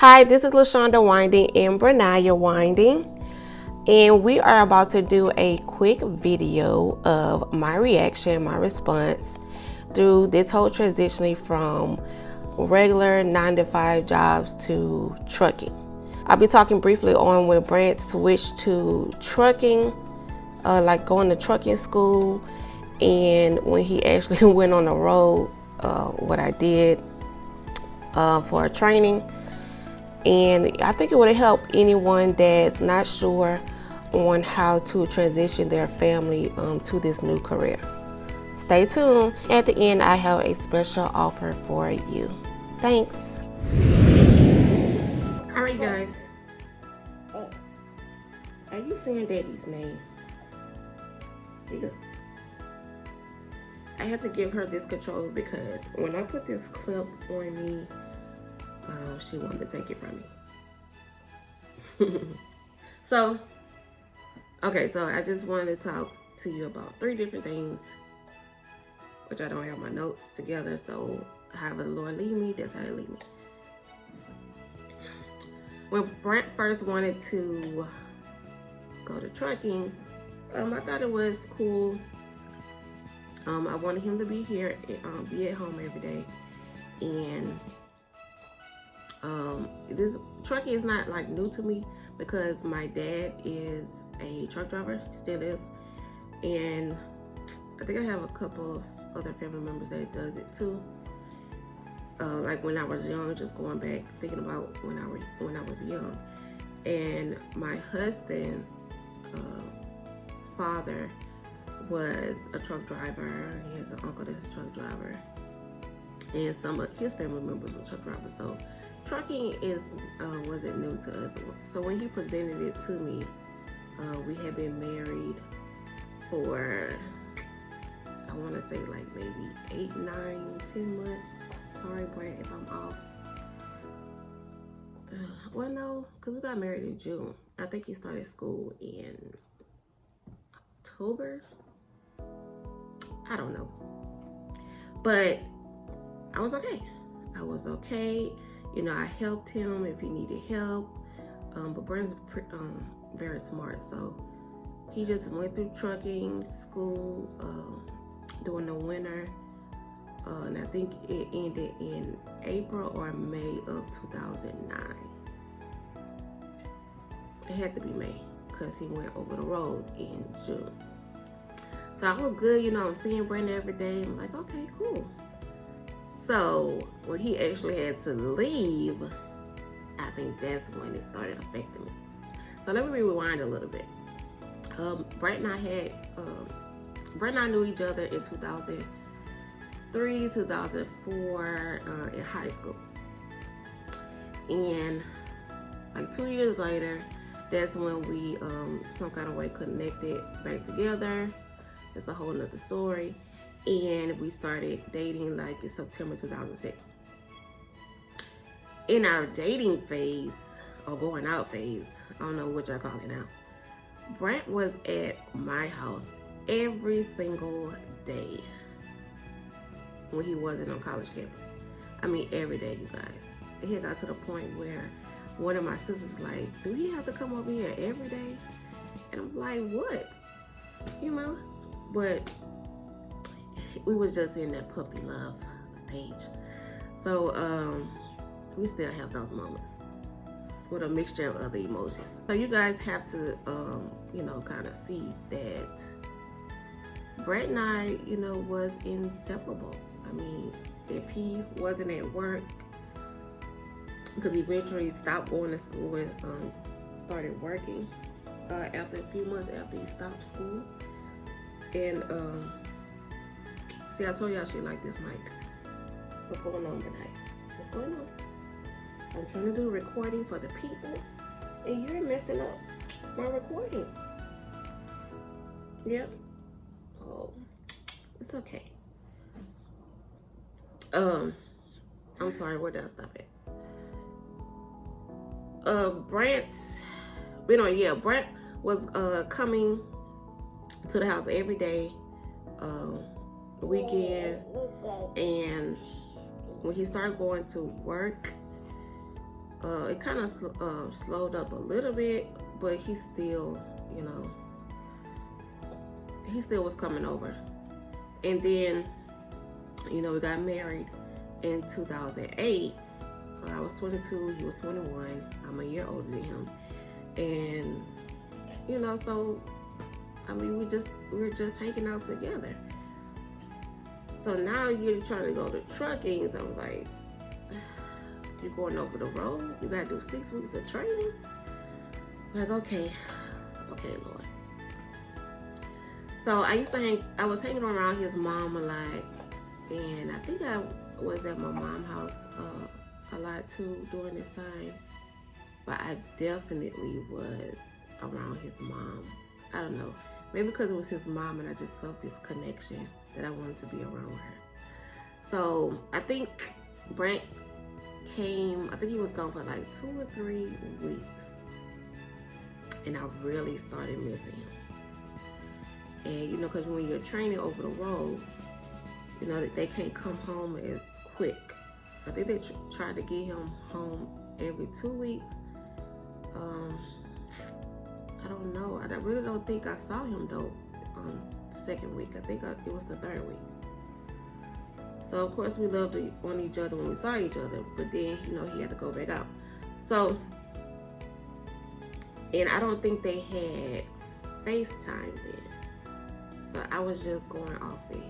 Hi, this is LaShonda Winding and Brenaya Winding, and we are about to do a quick video of my reaction, my response through this whole transitioning from regular 9-to-5 jobs to trucking. I'll be talking briefly on when Brant switched to trucking, like going to trucking school, and when he actually went on the road, what I did for training. And I think it would help anyone that's not sure on how to transition their family to this new career. Stay tuned. At the end, I have a special offer for you. Thanks. All right, guys. Are you saying Daddy's name? Here you go. I had to give her this controller because when I put this clip on me, she wanted to take it from me. So I just wanted to talk to you about 3 different things, which I don't have my notes together, so however the Lord lead me, that's how He lead me. When Brent first wanted to go to trucking, I thought it was cool. I wanted him to be here, be at home every day, and this trucking is not like new to me because my dad is a truck driver, still is, and I think I have a couple of other family members that does it too. Like when I was young, just going back thinking about when I was young, and my husband father was a truck driver. He has an uncle that's a truck driver, and some of his family members were truck drivers. So trucking wasn't new to us. So when he presented it to me, we had been married for, I want to say like maybe 8, 9, 10 months. Sorry, Brent, if I'm off. Well, no, because we got married in June. I think he started school in October. I don't know. But I was okay. You know, I helped him if he needed help. But Brent's very smart, so he just went through trucking school during the winter. And I think it ended in April or May of 2009. It had to be May because he went over the road in June. So I was good, you know, I'm seeing Brent every day. I'm like, okay, cool. So when he actually had to leave, I think that's when it started affecting me. So let me rewind a little bit. Brent and I knew each other in 2003, 2004 in high school. And like 2 years later, that's when we some kind of way connected back together. It's a whole nother story. And we started dating like in September 2006. In our dating phase, or going out phase, I don't know what y'all call it now, Brent was at my house every single day when he wasn't on college campus. I mean, every day, you guys. It got to the point where one of my sisters was like, do he have to come over here every day? And I'm like, what? You know? But we was just in that puppy love stage. So we still have those moments with a mixture of other emotions. So you guys have to, you know, kind of see that Brent and I, you know, was inseparable. I mean, if he wasn't at work, because he eventually stopped going to school and started working after a few months after he stopped school. And see, I told y'all she liked this mic. What's going on tonight? What's going on? I'm trying to do recording for the people, and you're messing up my recording. Yep. Oh, it's okay. I'm sorry. Where did I stop at? Brent. Brent was coming to the house every day, weekend, and when he started going to work, It kind of slowed up a little bit, but he still, you know, he still was coming over. And then, you know, we got married in 2008. I was 22, he was 21. I'm a year older than him. And, you know, so, I mean, we were just hanging out together. So now you're trying to go to trucking. So I'm like, you're going over the road? You gotta do 6 weeks of training? Like, okay, Lord. So I was hanging around his mom a lot. And I think I was at my mom's house a lot too during this time. But I definitely was around his mom. I don't know. Maybe because it was his mom and I just felt this connection that I wanted to be around her. So I think Brent came, I think he was gone for like 2 or 3 weeks. And I really started missing him. And you know, because when you're training over the road, you know, they can't come home as quick. I think they tried to get him home every 2 weeks. I don't know. I really don't think I saw him though the 2nd week. I think it was the 3rd week. So of course we loved on each other when we saw each other, but then, you know, he had to go back out. So, and I don't think they had FaceTime then. So I was just going off of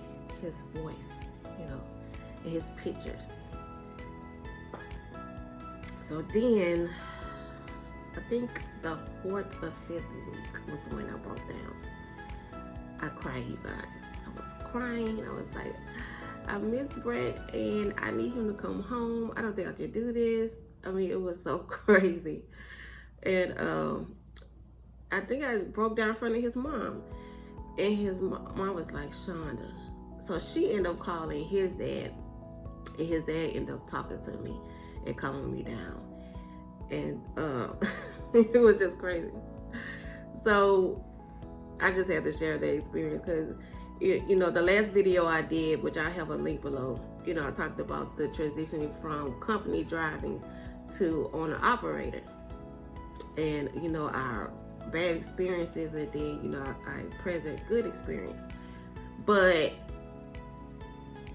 his voice, you know, and his pictures. So then, I think the 4th or 5th week was when I broke down. I cried, you guys. I was crying. I was like, I miss Brett and I need him to come home. I don't think I can do this. I mean, it was so crazy. And I think I broke down in front of his mom. And his mom was like, Shonda. So she ended up calling his dad. And his dad ended up talking to me and calming me down. And it was just crazy. So I just had to share that experience because, you know, the last video I did, which I have a link below, you know, I talked about the transitioning from company driving to owner-operator. And, you know, our bad experiences and then, you know, our present good experience. But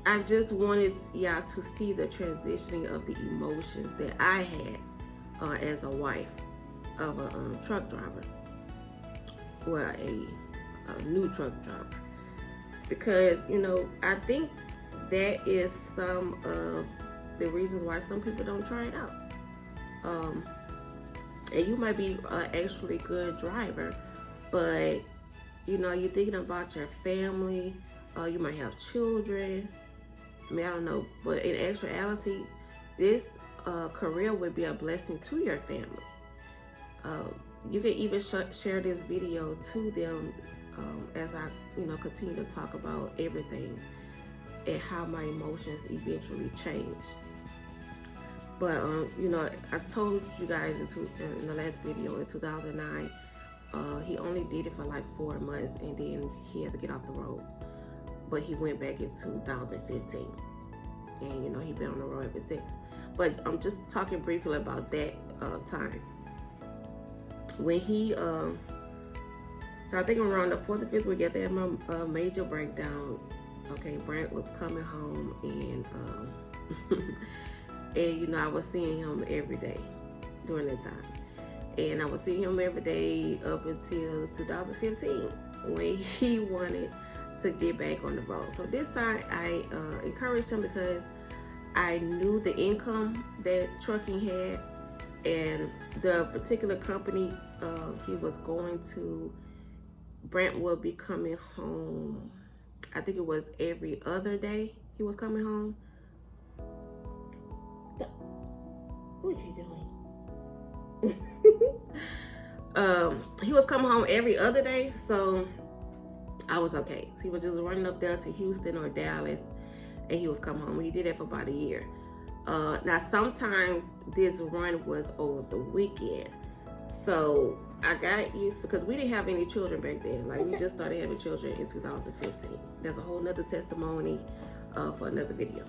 I just wanted y'all to see the transitioning of the emotions that I had as a wife of a truck driver, or a new truck driver, because, you know, I think that is some of the reasons why some people don't try it out. And you might be an actually good driver, but, you know, you're thinking about your family, you might have children. I mean, I don't know, but in actuality, this career would be a blessing to your family. You can even share this video to them as I, you know, continue to talk about everything and how my emotions eventually change. But, you know, I told you guys in the last video in 2009, he only did it for like 4 months and then he had to get off the road. But he went back in 2015. And, you know, he's been on the road ever since. But I'm just talking briefly about that time. When he, so I think around the 4th or 5th week after I had my major breakdown, okay, Brent was coming home and, and, you know, I was seeing him every day during that time. And I was seeing him every day up until 2015 when he wanted to get back on the road. So this time I encouraged him because I knew the income that trucking had and the particular company he was going to. Brent will be coming home, I think it was every other day he was coming home. What is he doing? He was coming home every other day, so I was okay. He was just running up there to Houston or Dallas, and he was coming home. He did that for about a year. Now, sometimes this run was over the weekend, so I got used to, because we didn't have any children back then. Like, we just started having children in 2015. There's a whole nother testimony for another video.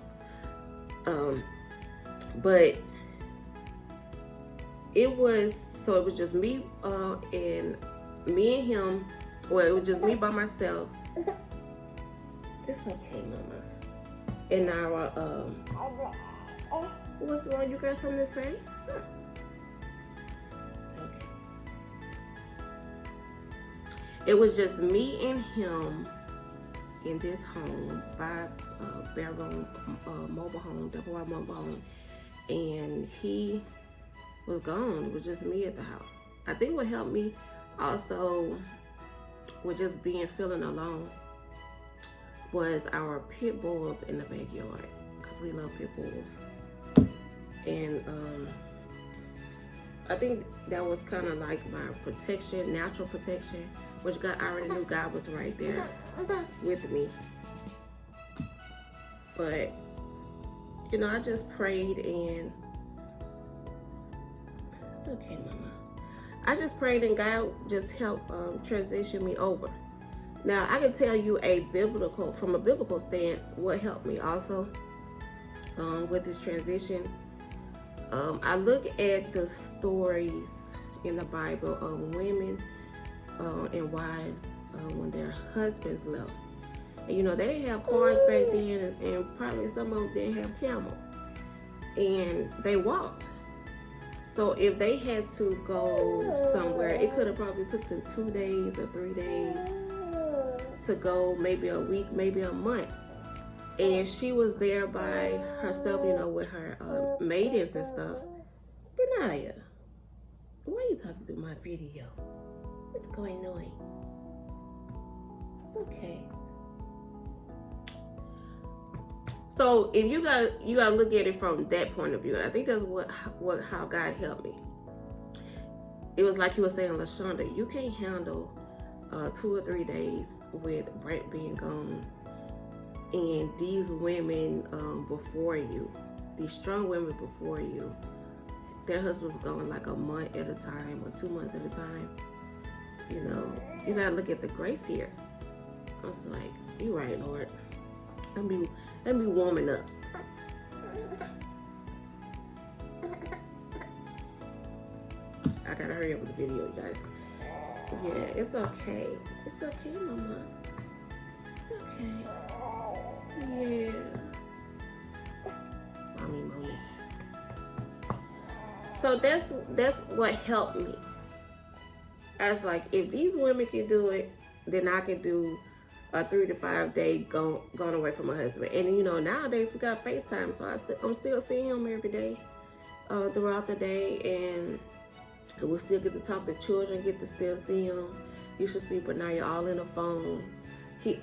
But it was just me and him. Well, it was just me by myself. It's okay, Mama. And our what's wrong? You got something to say? Huh. Okay. It was just me and him in this home, 5-bedroom mobile home, double-wide mobile home, and he was gone. It was just me at the house. I think what helped me also with just feeling alone was our pit bulls in the backyard, because we love pit bulls. And I think that was kind of like my protection, natural protection, which I already knew God was right there with me. But, you know, I just prayed, and it's okay, Mama. I just prayed, and God just helped transition me over. Now, I can tell you from a biblical stance, what helped me also with this transition. I look at the stories in the Bible of women and wives when their husbands left. And, you know, they didn't have cars back then, and probably some of them didn't have camels. And they walked. So if they had to go somewhere, it could have probably took them 2 days or 3 days to go, maybe a week, maybe a month. And she was there by herself, you know, with her maidens and stuff. Bernaya, why are you talking through my video? What's going on? It's okay. So if you gotta look at it from that point of view. And I think that's how God helped me. It was like he was saying, LaShonda, you can't handle 2 or 3 days with Brent being gone, and these women before you, these strong women before you, their husbands gone like a month at a time or 2 months at a time. You know, you gotta look at the grace here. I was like, you're right, Lord. Let me warming up. I gotta hurry up with the video, you guys. Yeah, it's okay. It's okay, Mama. It's okay. Yeah. Mommy moments. So that's what helped me. I was like, if these women can do it, then I can do a 3 to 5 day gone away from my husband. And you know, nowadays we got FaceTime, so I'm still seeing him every day throughout the day, and we'll still get to talk. The children get to still see him. You should see Bernaya all in the phone.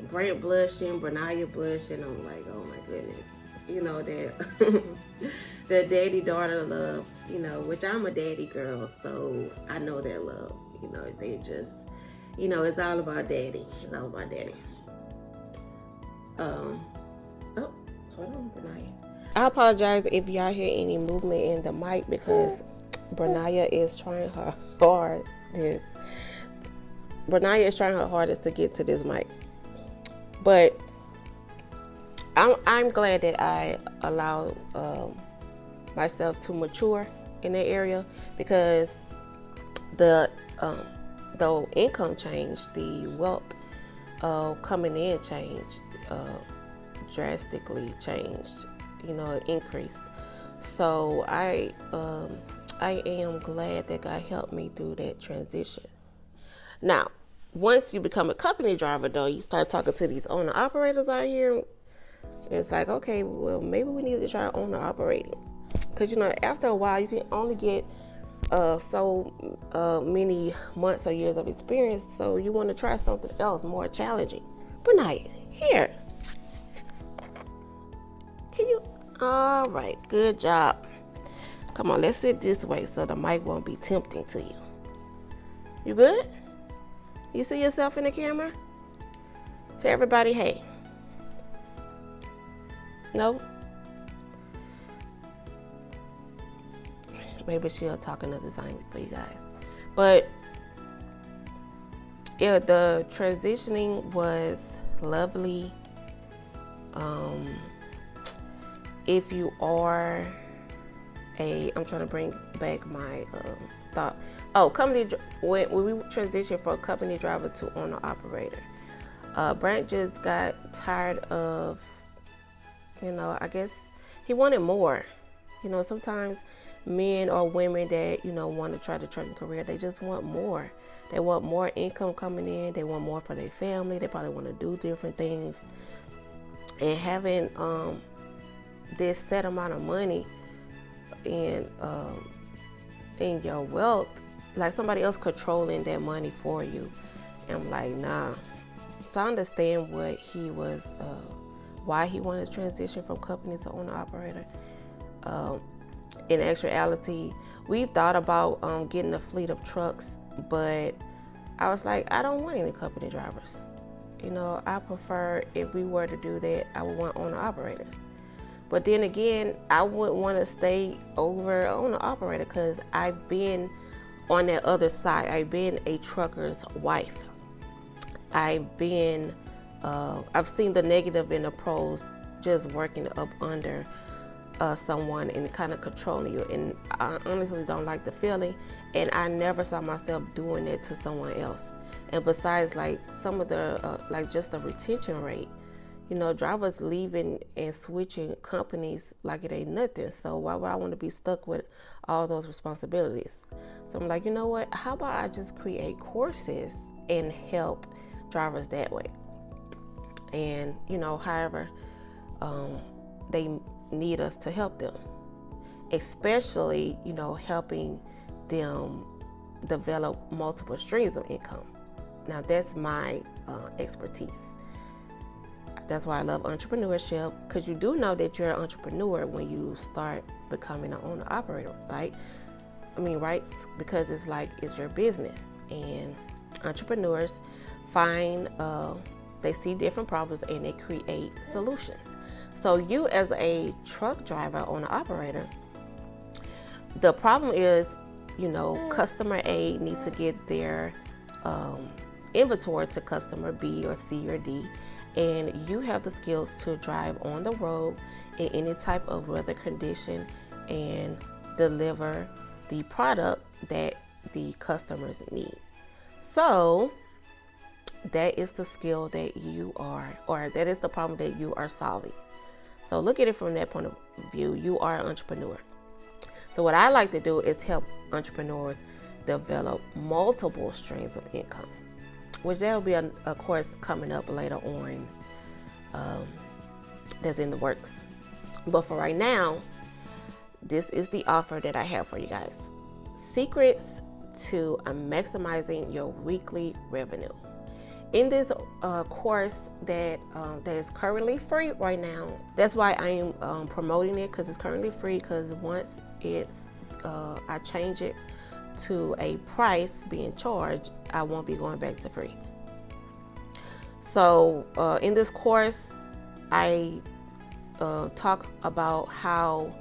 Brent blushing, Bernaya blushing. I'm like, oh my goodness. You know, that the daddy-daughter love, you know, which I'm a daddy girl, so I know that love. You know, they just, you know, it's all about daddy. It's all about daddy. Oh, hold on, Bernaya. I apologize if y'all hear any movement in the mic, because Bernaya is trying her hardest. Bernaya is trying her hardest to get to this mic. But I'm glad that I allowed myself to mature in that area, because the income changed, the wealth coming in changed, drastically changed. You know, it increased. So I am glad that God helped me through that transition. Now, once you become a company driver, though, you start talking to these owner operators out here. It's like, okay, well, maybe we need to try owner operating, because you know, after a while, you can only get so many months or years of experience. So you want to try something else more challenging. Bernaya, here. Can you? All right, good job. Come on, let's sit this way so the mic won't be tempting to you. You good? You see yourself in the camera? Tell everybody, hey. No? Maybe she'll talk another time for you guys. But yeah, the transitioning was lovely. If you are I'm trying to bring back my thought. When we transitioned from company driver to owner operator, Brent just got tired of, I guess he wanted more. Sometimes men or women that, want to try the trucking career, they just want more. They want more income coming in. They want more for their family. They probably want to do different things. And having this set amount of money in your wealth, like somebody else controlling that money for you, and I'm like, nah. So I understand what he was, why he wanted to transition from company to owner operator. In actuality, we thought about getting a fleet of trucks, but I was like, I don't want any company drivers. I prefer, if we were to do that, I would want owner operators. But then again, I wouldn't want to stay over owner operator because I've been on that other side. I've been a trucker's wife. I've seen the negative and the pros just working up under someone and kind of controlling you. And I honestly don't like the feeling. And I never saw myself doing it to someone else. And besides, like some of the, like just the retention rate, drivers leaving and switching companies like it ain't nothing. So why would I want to be stuck with all those responsibilities? So I'm like, you know what? How about I just create courses and help drivers that way? And, however, they need us to help them, especially, helping them develop multiple streams of income. Now that's my expertise. That's why I love entrepreneurship, because you do know that you're an entrepreneur when you start becoming an owner operator, right? Right? Because it's your business, and entrepreneurs find, they see different problems and they create solutions. So you as a truck driver, owner operator, the problem is, customer A needs to get their inventory to customer B or C or D, and you have the skills to drive on the road in any type of weather condition and deliver the product that the customers need. So that is the skill that you are, or that is the problem that you are solving. So look at it from that point of view. You are an entrepreneur. So what I like to do is help entrepreneurs develop multiple streams of income, which there will be a course coming up later on that's in the works. But for right now, this is the offer that I have for you guys. Secrets to maximizing your weekly revenue. In this course that is currently free right now, that's why I am promoting it, because it's currently free, because once I change it to a price being charged, I won't be going back to free. So in this course, I talk about how,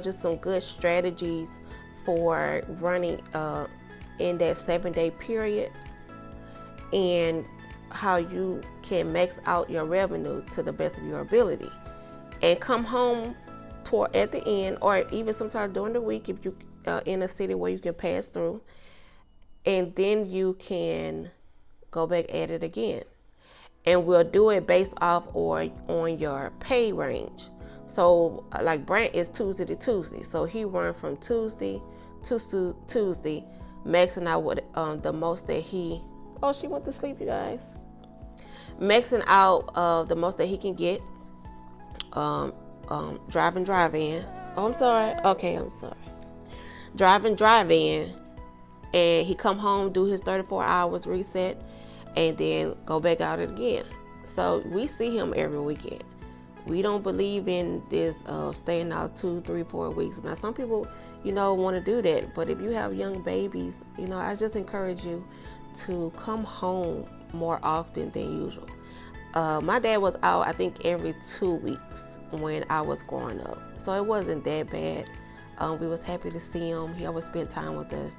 just some good strategies for running in that 7-day period, and how you can max out your revenue to the best of your ability and come home at the end, or even sometimes during the week if you in a city where you can pass through, and then you can go back at it again. And we'll do it based off or on your pay range. So like Brent is Tuesday to Tuesday, so he run from Tuesday to Tuesday, maxing out what the most that he, she went to sleep, you guys, maxing out the most that he can get, drive in. I'm sorry. Drive in, and he come home, do his 34 hours reset, and then go back out again. So we see him every weekend. We don't believe in this staying out 2, 3, 4 weeks. Now some people, want to do that, but if you have young babies, I just encourage you to come home more often than usual. My dad was out, I think, every 2 weeks when I was growing up, so it wasn't that bad. We was happy to see him. He always spent time with us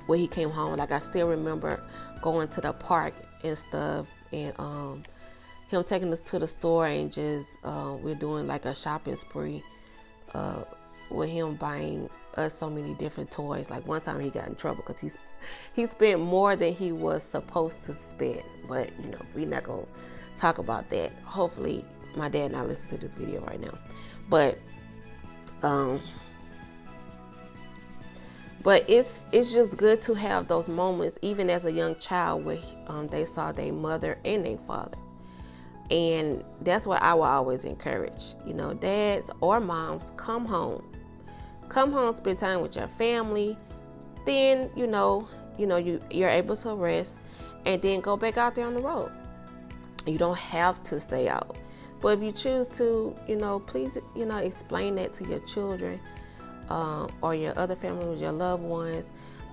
when he came home. Like I still remember going to the park and stuff, and him taking us to the store, and just we're doing like a shopping spree with him buying us so many different toys. Like one time he got in trouble because he spent more than he was supposed to spend. But you know, we're not gonna talk about that. Hopefully my dad not listen to this video right now. But it's just good to have those moments, even as a young child, where they saw their mother and their father. And that's what I will always encourage. You know, dads or moms, come home, spend time with your family. Then you're able to rest, and then go back out there on the road. You don't have to stay out, but if you choose to, please, explain that to your children, or your other family members, your loved ones.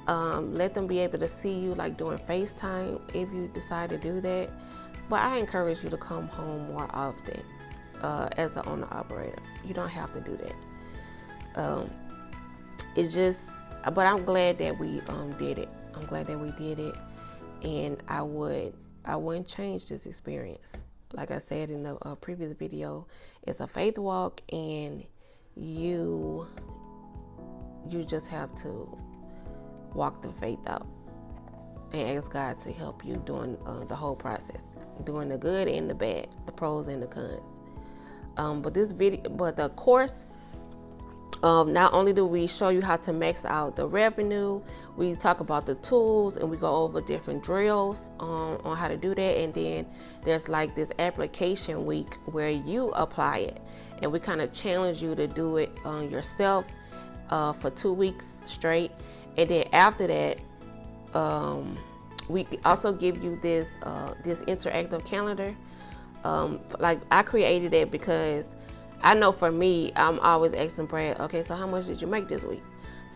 Let them be able to see you, like during FaceTime, if you decide to do that. But I encourage you to come home more often as an owner operator. You don't have to do that. But I'm glad that we did it. I'm glad that we did it, and I wouldn't change this experience. Like I said in the previous video, it's a faith walk, and you just have to walk the faith out and ask God to help you during the whole process, during the good and the bad, the pros and the cons. But the course, not only do we show you how to max out the revenue, we talk about the tools, and we go over different drills on how to do that. And then there's like this application week where you apply it, and we kind of challenge you to do it yourself for 2 weeks straight. And then after that, we also give you this interactive calendar. Like I created it because I know for me, I'm always asking Brad, okay, so how much did you make this week?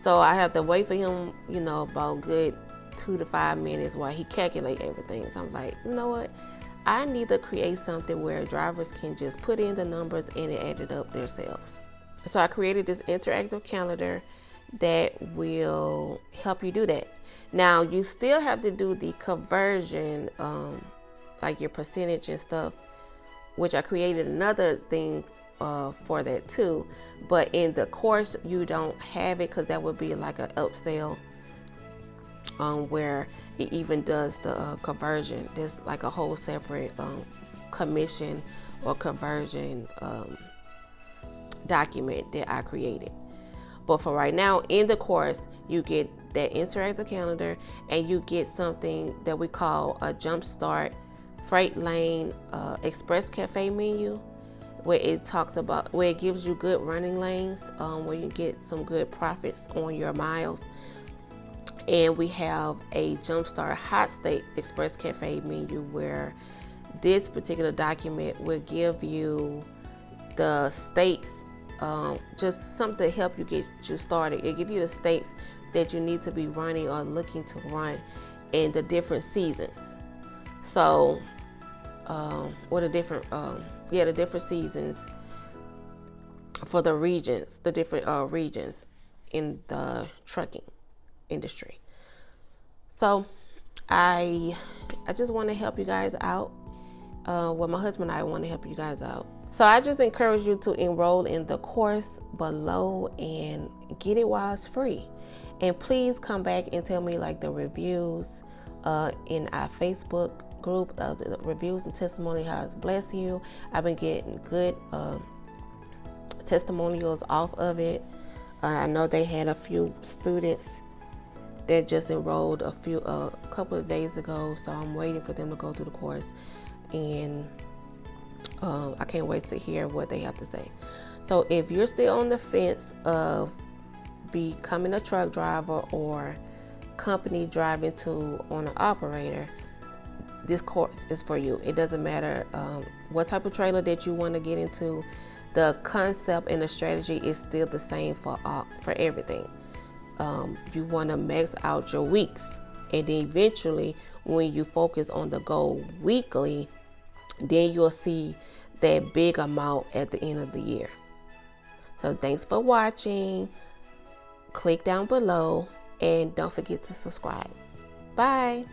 So I have to wait for him, about good 2 to 5 minutes while he calculate everything. So I'm like, you know what? I need to create something where drivers can just put in the numbers and it added up themselves. So I created this interactive calendar that will help you do that. Now, you still have to do the conversion, like your percentage and stuff, which I created another thing for that too. But in the course, you don't have it because that would be like an upsell where it even does the conversion. There's like a whole separate commission or conversion document that I created. But for right now, in the course, you get that interactive calendar, and you get something that we call a Jumpstart Freight Lane Express Cafe menu, where it gives you good running lanes, where you get some good profits on your miles. And we have a Jumpstart Hot State Express Cafe menu, where this particular document will give you the states, just something to help you get you started. It gives you the states that you need to be running or looking to run in the different seasons. So, the different seasons for the regions, the different regions in the trucking industry. So, I just want to help you guys out. My husband and I want to help you guys out. So I just encourage you to enroll in the course below and get it while it's free. And please come back and tell me like the reviews in our Facebook group, the reviews and testimony, how it's blessed you. I've been getting good testimonials off of it. I know they had a few students that just enrolled a couple of days ago, so I'm waiting for them to go through the course, and I can't wait to hear what they have to say. So if you're still on the fence of becoming a truck driver or company driving to owner operator, this course is for you. It doesn't matter what type of trailer that you want to get into. The concept and the strategy is still the same for everything. You want to max out your weeks, and then eventually when you focus on the goal weekly, then you'll see that big amount at the end of the year. So thanks for watching. Click down below and don't forget to subscribe. Bye.